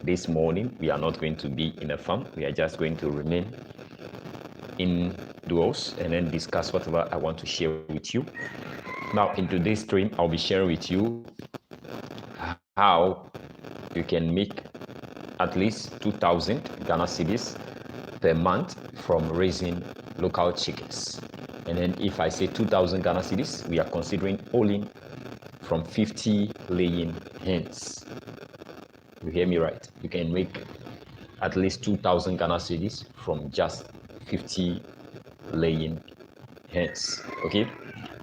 this morning, we are not going to be in a farm. We are just going to remain indoors and then discuss whatever I want to share with you. Now, in today's stream, I'll be sharing with you how you can make at least 2,000 Ghana cedis per month from raising local chickens. And then if I say 2,000 Ghana cedis, we are considering only from 50 laying hens. You hear me right? You can make at least 2,000 Ghana cedis from just 50 laying hens. Okay?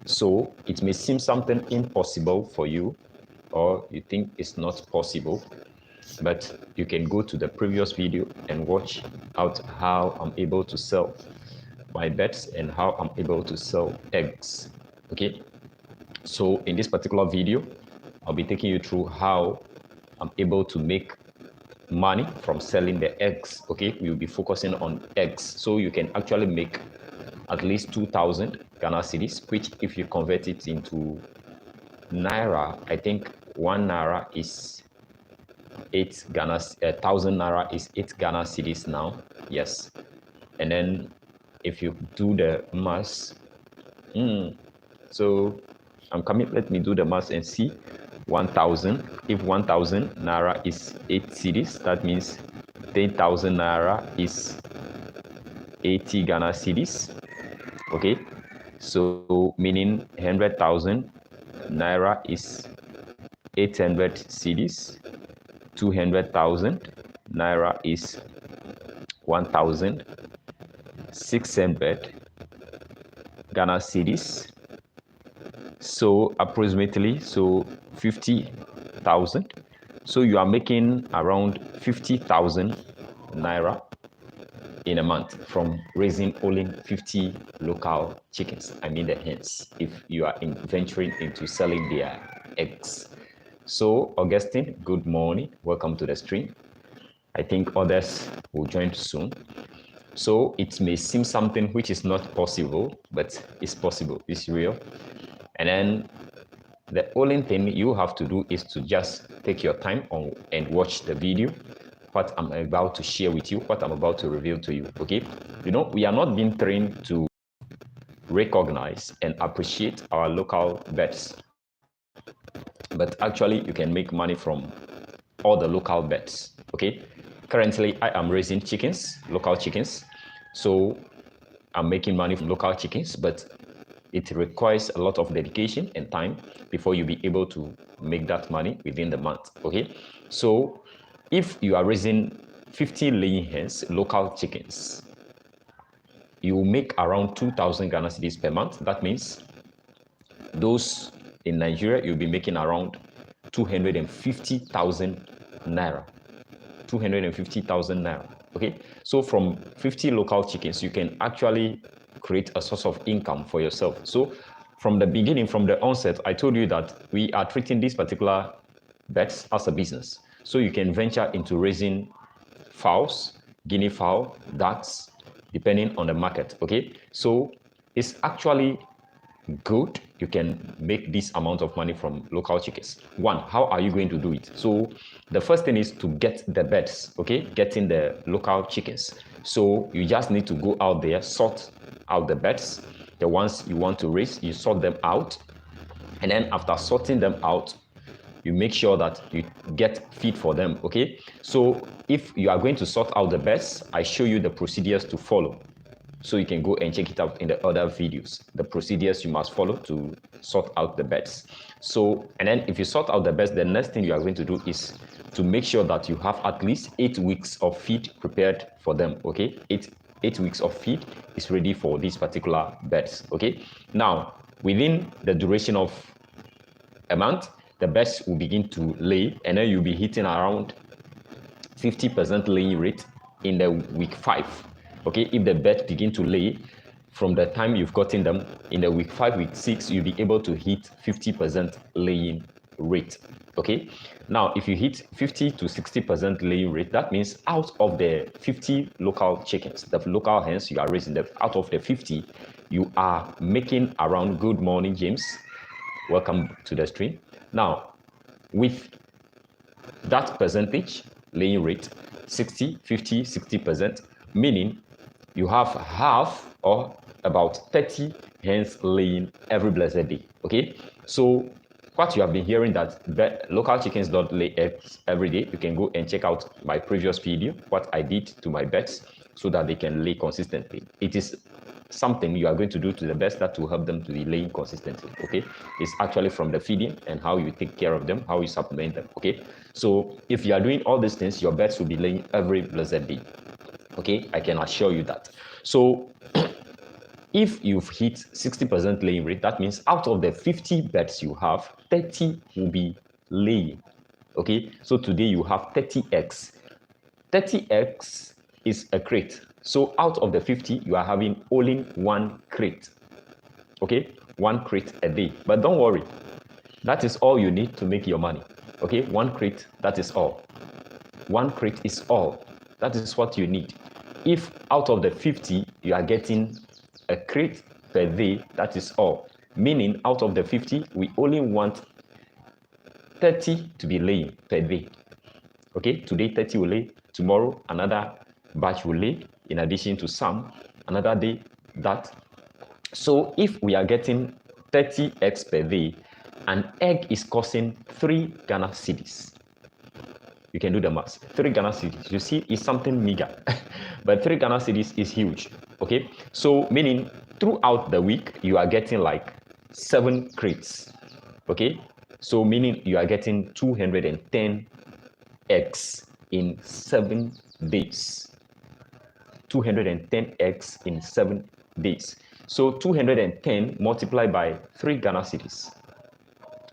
So it may seem something impossible for you, or you think it's not possible, but you can go to the previous video and watch out how I'm able to sell my birds and how I'm able to sell eggs. Okay? So in this particular video, I'll be taking you through how I'm able to make money from selling the eggs. Okay, we'll be focusing on eggs. So you can actually make at least 2,000 Ghana cedis, which if you convert it into Naira, I think 1 Naira is 8 Ghana, 1,000 Naira is 8 Ghana cedis now. Yes. And then if you do the math, so I'm coming, let me do the math and see. 1,000, if 1,000 Naira is 8 cedis, that means 10,000 Naira is 80 Ghana cedis. Okay, so meaning 100,000 Naira is 800 cedis. 200,000 Naira is 1,600 Ghana cedis. So approximately, so 50,000. So you are making around 50,000 Naira in a month from raising only 50 local chickens. I mean the hens, if you are venturing into selling their eggs. So Augustine, good morning. Welcome to the stream. I think others will join soon. So it may seem something which is not possible, but it's possible, it's real. And then the only thing you have to do is to just take your time on and watch the video, what I'm about to share with you, what I'm about to reveal to you, okay? You know, we are not being trained to recognize and appreciate our local birds, but actually you can make money from all the local birds, okay? Currently, I am raising chickens, local chickens, so I'm making money from local chickens, but it requires a lot of dedication and time before you be able to make that money within the month, okay? So if you are raising 50 laying hens, local chickens, you will make around 2,000 Ghana cedis per month. That means those in Nigeria, you'll be making around 250,000 Naira. 250,000 Naira, okay? So from 50 local chickens, you can actually create a source of income for yourself. So from the beginning, from the onset, I told you that we are treating these particular birds as a business. So you can venture into raising fowls, guinea fowl, ducks, depending on the market, okay? So it's actually good. You can make this amount of money from local chickens. One, how are you going to do it? So the first thing is to get the birds, okay? Getting the local chickens. So you just need to go out there, sort out the birds, the ones you want to raise, you sort them out. And then after sorting them out, you make sure that you get feed for them, okay? So if you are going to sort out the birds, I show you the procedures to follow. So you can go and check it out in the other videos, the procedures you must follow to sort out the birds. So, and then if you sort out the birds, the next thing you are going to do is to make sure that you have at least 8 weeks of feed prepared for them, okay? Eight weeks of feed is ready for these particular birds, okay? Now, within the duration of a month, the birds will begin to lay, and then you'll be hitting around 50% laying rate in the week 5. Okay, if the birds begin to lay from the time you've gotten them in the week 5, week 6, you'll be able to hit 50% laying rate. Okay, now if you hit 50 to 60% laying rate, that means out of the 50 local chickens, the local hens you are raising, them out of the 50, you are making around, good morning, James, welcome to the stream. Now, with that percentage, laying rate, 60, 50, 60%, meaning you have half or about 30 hens laying every blessed day. Okay, so what you have been hearing that local chickens don't lay eggs every day, you can go and check out my previous video, what I did to my birds so that they can lay consistently. It is something you are going to do to the birds that will help them to be laying consistently. Okay, it's actually from the feeding and how you take care of them, how you supplement them. Okay, so if you are doing all these things, your birds will be laying every blessed day. Okay, I can assure you that. So if you've hit 60% laying rate, that means out of the 50 birds you have, 30 will be laying. Okay, so today you have 30 eggs. 30 eggs is a crate. So out of the 50, you are having only one crate. Okay, one crate a day. But don't worry, that is all you need to make your money. Okay, one crate, that is all. One crate is all. That is what you need. If out of the 50, you are getting a crate per day, that is all. Meaning out of the 50, we only want 30 to be laying per day. Okay, today 30 will lay, tomorrow another batch will lay, in addition to some, another day that. So if we are getting 30 eggs per day, an egg is costing 3 Ghana cedis. You can do the math. 3 Ghana cedis, you see, it's something meager, but 3 Ghana cedis is huge. Okay, so meaning throughout the week you are getting like 7 crates. Okay, so meaning you are getting 210 eggs in 7 days. 210 eggs in 7 days. So 210 multiplied by 3 Ghana cedis.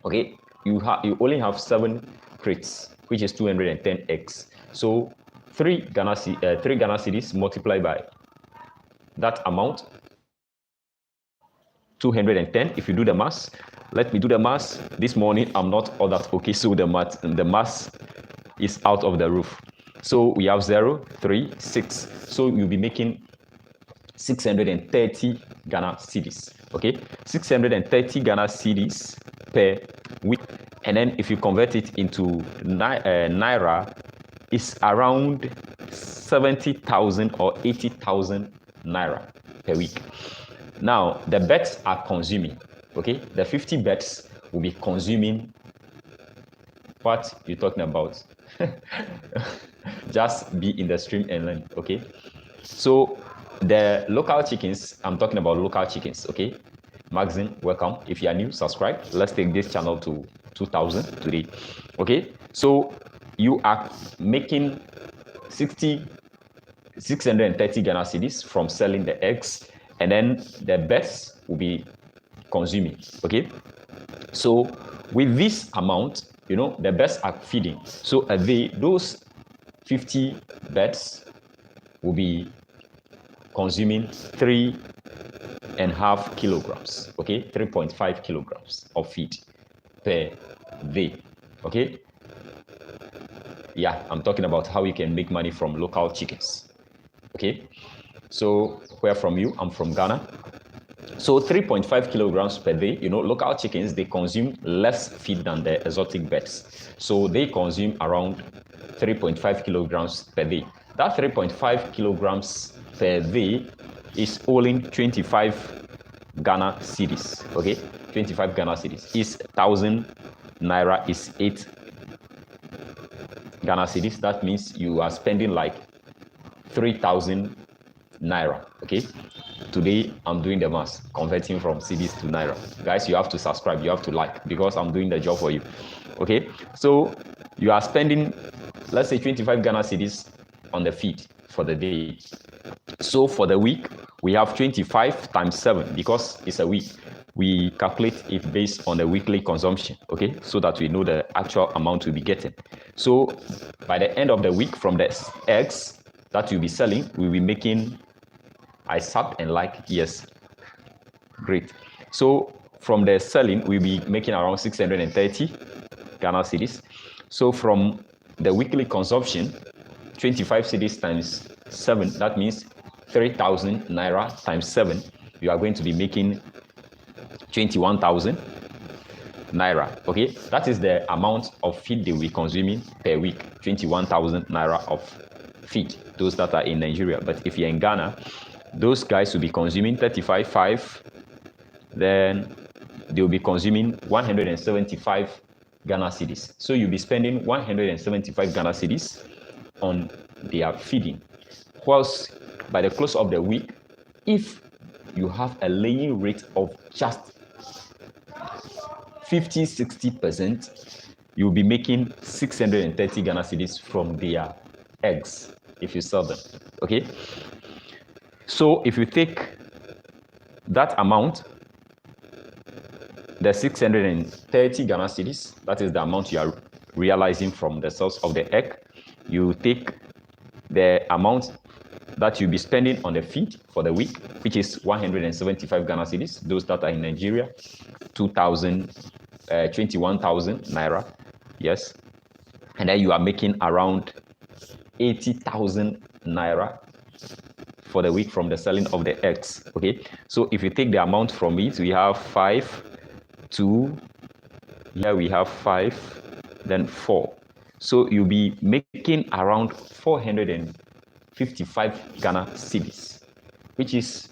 Okay, you only have 7 crates, which is 210 eggs. So 3 Ghana cedis multiplied by that amount, 210. If you do the math, let me do the math. This morning I'm not all that okay, so the math is out of the roof. So we have 0, 3, 6. So you'll be making 630 Ghana cedis. Okay, 630 Ghana cedis per week. And then if you convert it into naira, it's around 70,000 or 80,000 naira per week. Now the birds are consuming. Okay, the 50 birds will be consuming what you're talking about. Just be in the stream and learn. Okay, so the local chickens, I'm talking about local chickens. Okay, Maxine, welcome. If you are new, subscribe. Let's take this channel to 2000 today. Okay, so you are making 630 Ghana cedis from selling the eggs, and then the birds will be consuming. Okay, so with this amount, you know, the birds are feeding. So a day, those 50 birds will be consuming 3.5 kilograms. Okay, 3.5 kilograms of feed per day. Okay, yeah, I'm talking about how you can make money from local chickens. Okay, so where from you? I'm from Ghana. So 3.5 kilograms per day. You know, local chickens, they consume less feed than the exotic birds. So they consume around 3.5 kilograms per day. That 3.5 kilograms per day is only 25 Ghana cedis. Okay, 25 Ghana cedis is 1,000 naira, is 8 Ghana cedis. That means you are spending like 3,000 naira. Okay, today I'm doing the math, converting from cedis to naira. Guys, you have to subscribe, you have to like, because I'm doing the job for you. Okay, so you are spending, let's say, 25 Ghana cedis on the feed for the day. So for the week, we have 25 times 7, because it's a week. We calculate it based on the weekly consumption, okay, so that we know the actual amount we'll be getting. So by the end of the week, from the eggs that you'll be selling, we'll be making, I sat and like, yes, great. So from the selling, we'll be making around 630 Ghana cedis. So from the weekly consumption, 25 cedis times 7, that means 3,000 naira times 7, you are going to be making 21,000 naira. Okay, that is the amount of feed they will be consuming per week. 21,000 naira of feed, those that are in Nigeria. But if you're in Ghana, those guys will be consuming 35.5, then they'll be consuming 175 Ghana cedis. So you'll be spending 175 Ghana cedis on their feeding. Whilst by the close of the week, if you have a laying rate of just 50-60%, you'll be making 630 Ghana cedis from their eggs if you sell them. Okay, so if you take that amount, the 630 Ghana cedis, that is the amount you are realizing from the sales of the egg, you take the amount that you'll be spending on the feed for the week, which is 175 Ghana cedis, those that are in Nigeria, 21,000 naira, yes, and then you are making around 80,000 naira for the week from the selling of the eggs. Okay, so if you take the amount from it, we have 5, 2, here we have 5, then 4. So you'll be making around 455 Ghana cedis, which is,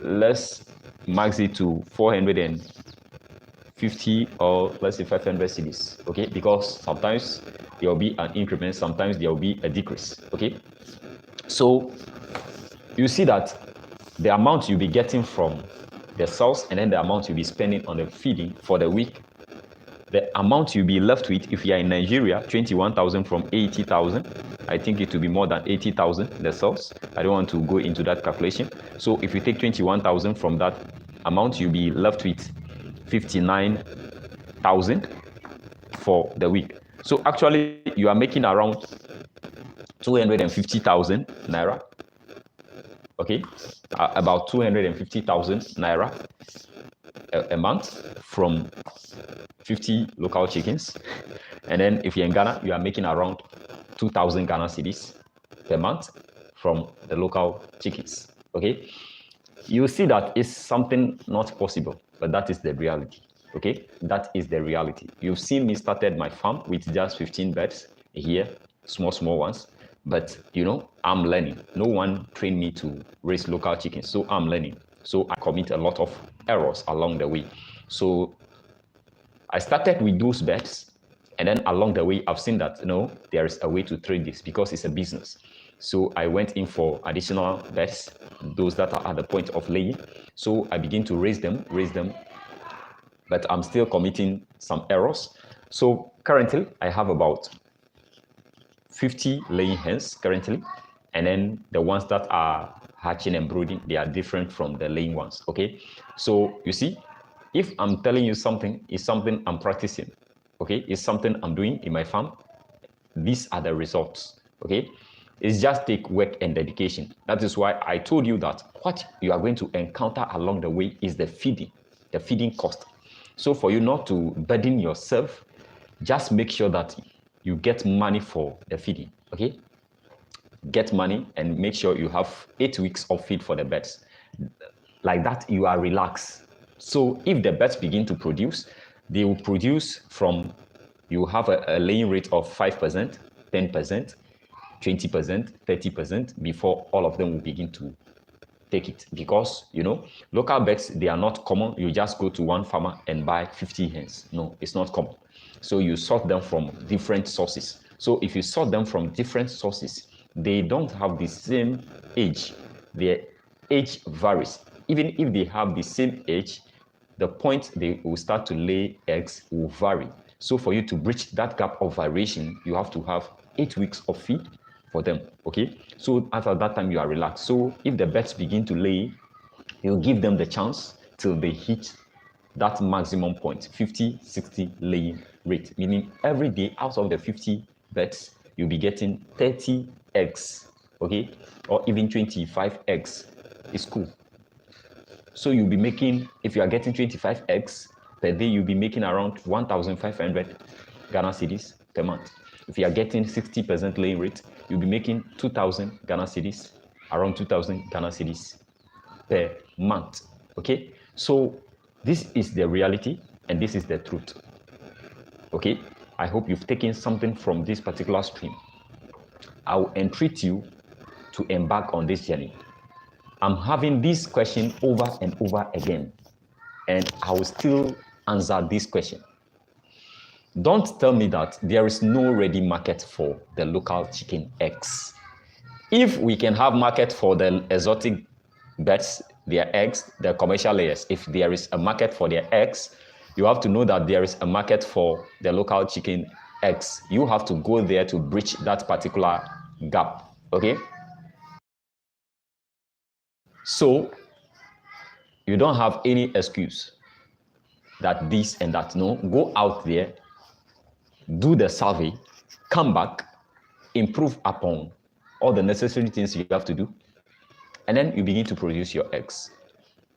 let's max it to 450 or let's say 500 cedis. Okay, because sometimes there will be an increment, sometimes there will be a decrease. Okay, so you see that the amount you'll be getting from the sales and then the amount you'll be spending on the feeding for the week, the amount you'll be left with, if you are in Nigeria, 21,000 from 80,000, I think it will be more than 80,000, the sales. I don't want to go into that calculation. So if you take 21,000 from that amount, you'll be left with 59,000 for the week. So actually, you are making around 250,000 naira. Okay, about 250,000 naira a month from 50 local chickens. And then if you're in Ghana, you are making around 2,000 Ghana cedis per month from the local chickens. Okay, you see that it's something not possible, but that is the reality. Okay, that is the reality. You've seen me started my farm with just 15 birds here, small ones. But you know, I'm learning. No one trained me to raise local chickens, so I'm learning. So I commit a lot of errors along the way. So I started with those birds, and then along the way, I've seen that there is a way to trade this because it's a business. So I went in for additional birds, those that are at the point of laying. So I begin to raise them, but I'm still committing some errors. So currently, I have about 50 laying hens currently, and then the ones that are hatching and brooding, they are different from the laying ones. Okay, so you see, if I'm telling you something, it's something I'm practicing. Okay, it's something I'm doing in my farm. These are the results. Okay, it's just take work and dedication. That is why I told you that what you are going to encounter along the way is the feeding cost. So for you not to burden yourself, just make sure that you get money for the feeding. Okay, get money and make sure you have 8 weeks of feed for the birds. Like that, you are relaxed. So if the birds begin to produce, they will produce from, you have a laying rate of 5%, 10%, 20%, 30% before all of them will begin to take it. Because local birds, they are not common. You just go to one farmer and buy 50 hens. No, it's not common. So you sort them from different sources. So if you sort them from different sources, they don't have the same age. Their age varies. Even if they have the same age, the point they will start to lay eggs will vary. So for you to bridge that gap of variation, you have to have 8 weeks of feed for them. Okay, so after that time, you are relaxed. So if the birds begin to lay, you give them the chance till they hit that maximum point, 50-60 laying rate, meaning every day out of the 50 birds, you'll be getting 30 eggs, okay, or even 25 eggs. It's cool. So you'll be making, if you are getting 25 eggs per day, you'll be making around 1,500 Ghana cedis per month. If you are getting 60% laying rate, you'll be making 2,000 Ghana cedis, around 2,000 Ghana cedis per month. Okay, so this is the reality and this is the truth. Okay, I hope you've taken something from this particular stream. I will entreat you to embark on this journey. I'm having this question over and over again, and I will still answer this question. Don't tell me that there is no ready market for the local chicken eggs. If we can have market for the exotic birds, their eggs, the commercial layers, if there is a market for their eggs, you have to know that there is a market for the local chicken eggs. You have to go there to bridge that particular gap, okay? So, you don't have any excuse that this and that. No, go out there, do the survey, come back, improve upon all the necessary things you have to do, and then you begin to produce your eggs.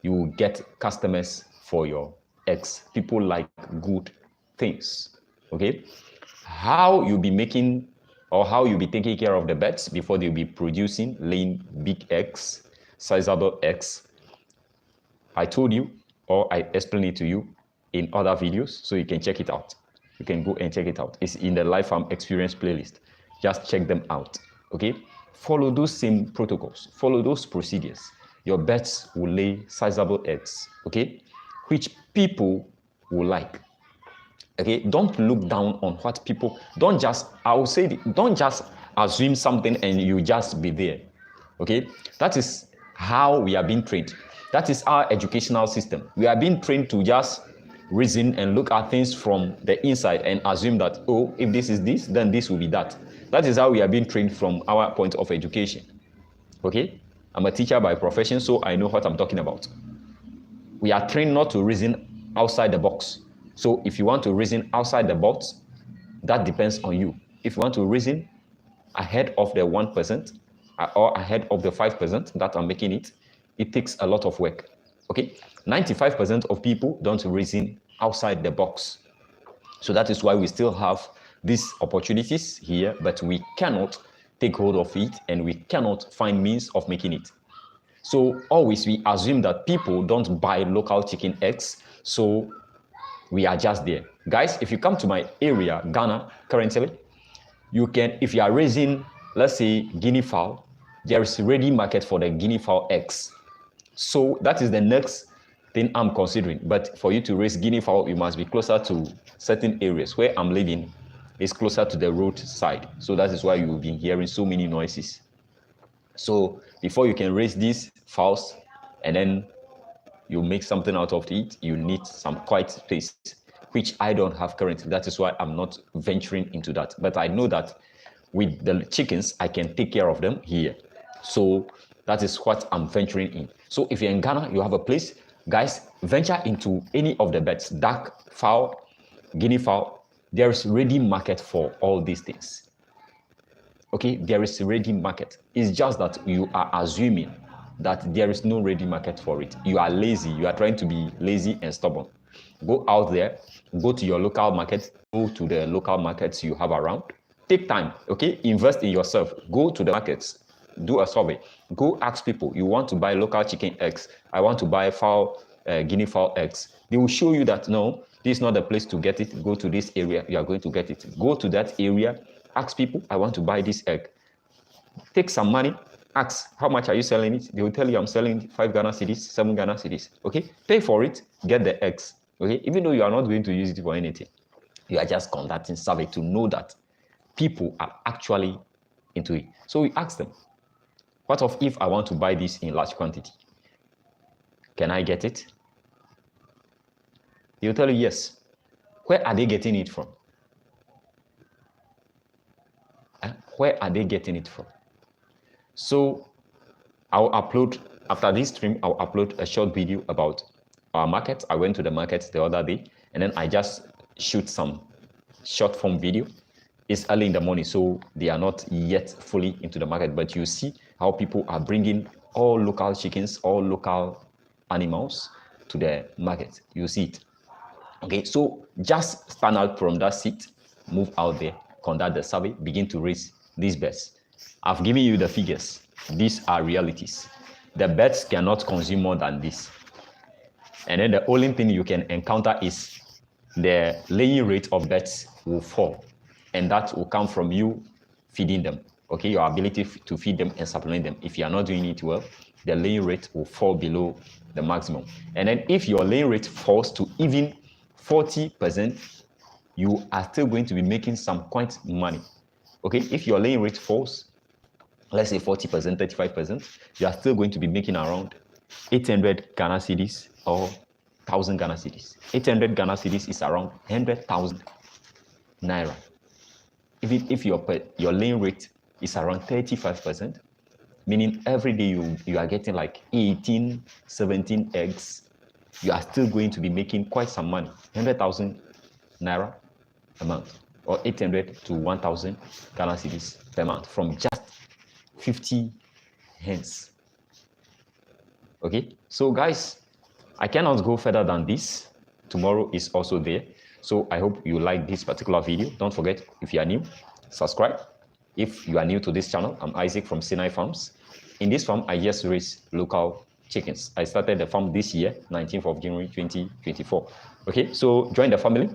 You will get customers for your eggs. People like good things, okay? How you'll be making or how you'll be taking care of the birds before they'll be producing, laying big eggs, sizable eggs. I told you, or I explained it to you in other videos, so you can check it out. You can go and check it out. It's in the Life Farm Experience playlist. Just check them out, okay? Follow those same protocols. Follow those procedures. Your birds will lay sizable eggs, okay? Which people will like, okay? Don't look down on what people, don't just assume something and you just be there, okay? That is how we are being trained. That is our educational system. We are being trained to just reason and look at things from the inside and assume that, oh, if this is this, then this will be that. That is how we are being trained from our point of education, okay? I'm a teacher by profession, so I know what I'm talking about. We are trained not to reason outside the box. So if you want to reason outside the box, that depends on you. If you want to reason ahead of the 1% or ahead of the 5% that are making it, it takes a lot of work, okay? 95% of people don't reason outside the box. So that is why we still have these opportunities here, but we cannot take hold of it and we cannot find means of making it. So always we assume that people don't buy local chicken eggs, so we are just there. Guys, if you come to my area, Ghana, currently, you can, if you are raising, let's say, guinea fowl, there is ready market for the guinea fowl eggs. So that is the next thing I'm considering. But for you to raise guinea fowl, you must be closer to certain areas. Where I'm living is closer to the roadside. So that is why you've been hearing so many noises. So before you can raise these fowls and then you make something out of it, you need some quiet space, which I don't have currently. That is why I'm not venturing into that. But I know that with the chickens, I can take care of them here. So that is what I'm venturing in. So if you're in Ghana, you have a place, guys, venture into any of the birds, duck, fowl, guinea fowl. There is ready market for all these things. Okay, there is a ready market. It's just that you are assuming that there is no ready market for it. You are lazy. You are trying to be lazy and stubborn. Go out there, go to your local market, go to the local markets you have around. Take time, okay? Invest in yourself. Go to the markets. Do a survey. Go ask people, you want to buy local chicken eggs. I want to buy fowl, guinea fowl eggs. They will show you that, no, this is not the place to get it. Go to this area, you are going to get it. Go to that area, ask people, I want to buy this egg. Take some money, ask, how much are you selling it? They will tell you, I'm selling 5 Ghana cedis, 7 Ghana cedis. Okay, pay for it, get the eggs. Okay, even though you are not going to use it for anything, you are just conducting survey to know that people are actually into it. So we ask them, what of if I want to buy this in large quantity? Can I get it? They'll tell you yes. Where are they getting it from? Where are they getting it from? So I'll upload, after this stream, I'll upload a short video about our market. I went to the market the other day and then I just shoot some short form video. It's early in the morning, so they are not yet fully into the market, but you see how people are bringing all local chickens, all local animals to the market. You see it. Okay, so just stand out from that seat, move out there, conduct the survey, begin to raise these birds. I've given you the figures. These are realities. The birds cannot consume more than this. And then the only thing you can encounter is the laying rate of birds will fall. And that will come from you feeding them. okay, your ability to feed them and supplement them. If you are not doing it well, the laying rate will fall below the maximum. And then if your laying rate falls to even 40%, you are still going to be making some quite money. Okay, if your laying rate falls, let's say 40%, 35%, you are still going to be making around 800 Ghana cedis or 1,000 Ghana cedis. 800 Ghana cedis is around 100,000 naira. Even if your laying rate is around 35%, meaning every day you are getting like 18, 17 eggs, you are still going to be making quite some money, 100,000 naira a month, or 800 to 1,000 Ghana cedis per month from just 50 hens. Okay, so guys, I cannot go further than this. Tomorrow is also there. So I hope you like this particular video. Don't forget, if you are new, subscribe. If you are new to this channel, I'm Isaac from Sinai Farms. In this farm, I just raise local chickens. I started the farm this year, 19th of January 2024. Okay, so join the family.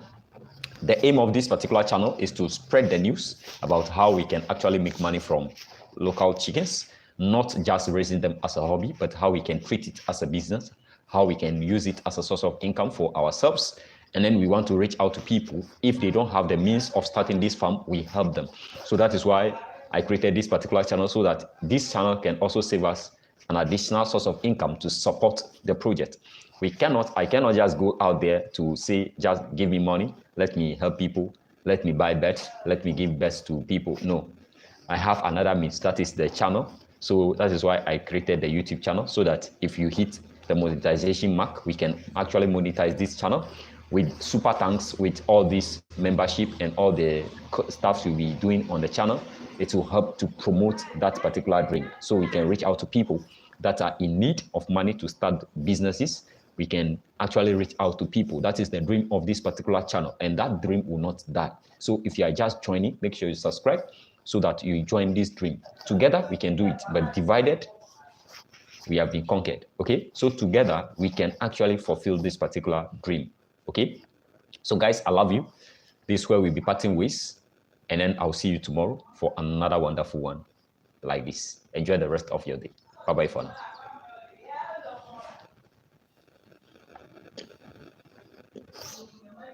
The aim of this particular channel is to spread the news about how we can actually make money from local chickens, not just raising them as a hobby, but how we can treat it as a business, how we can use it as a source of income for ourselves. And then we want to reach out to people. If they don't have the means of starting this farm, we help them. So that is why I created this particular channel, so that this channel can also save us an additional source of income to support the project. I cannot just go out there to say, just give me money, let me help people, let me buy birds, let me give birds to people. No, I have another means, that is the channel. So that is why I created the YouTube channel, so that if you hit the monetization mark, we can actually monetize this channel with super thanks, with all this membership and all the stuff you'll be doing on the channel. It will help to promote that particular dream, so we can reach out to people that are in need of money to start businesses. We can actually reach out to people. That is the dream of this particular channel, and that dream will not die. So if you are just joining, make sure you subscribe so that you join this dream. Together we can do it, but divided we have been conquered. Okay, so together we can actually fulfill this particular dream. Okay, so guys, I love you. This is where we'll be parting ways, and then I'll see you tomorrow for another wonderful one like this. Enjoy the rest of your day. Bye bye for now.